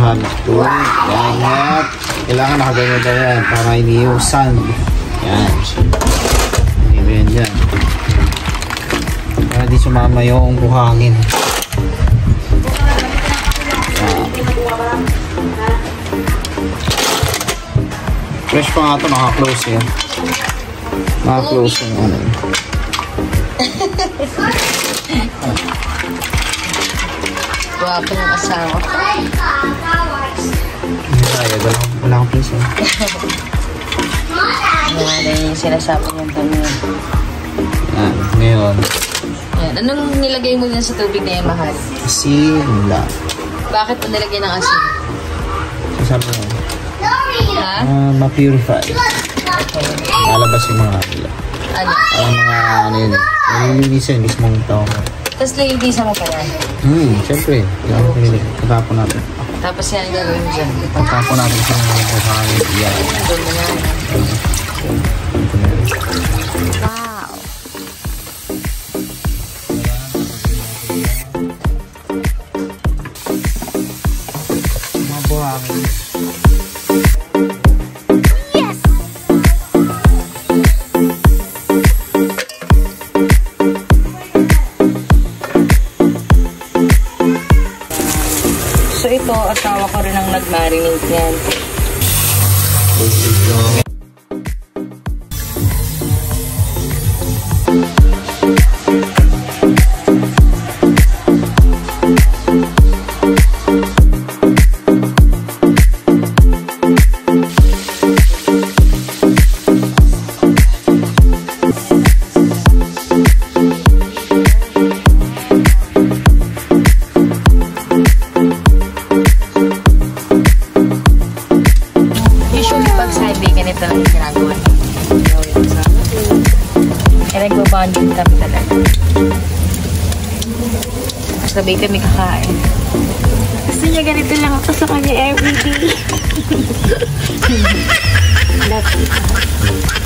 Mahal ito. Yan. Kailangan nakaganyan na yan para hindi yung sand. Yan. Hindi ba yan dyan? Para di sumama yung buhangin. Fresh pa nga ito, naka-close yan. Naka-close yung ano yun. Guwapo ng asawa. Kaya, wala akong piso. Wala yung sinasabi niyang dami. Yan, ngayon. Yan. Anong nilagay mo na sa tubig na yung mahal? Asin lang. Bakit mo nilagay ng asin? Sasabi mo. Ha? Ma-purify. Lalabas yung mga Ano? ang mga ano yun eh. Nalilinisan mismong tao mo. Tapos nililinisan mo pa yan? Siyempre. Tatapon natin. Tapos yan ang gagawin dyan. Tatapon natin sa mga kusahan. Yan. Doon mo na. Wow. Mga buhangin. So ito, asawa ko rin ang nag-marinate yan. Ganito lang yung ginagawa. Kaya nagbabanding kami talaga. Sabay kami kakain. Gusto niya ganito lang ako sa kanya everyday. Love you.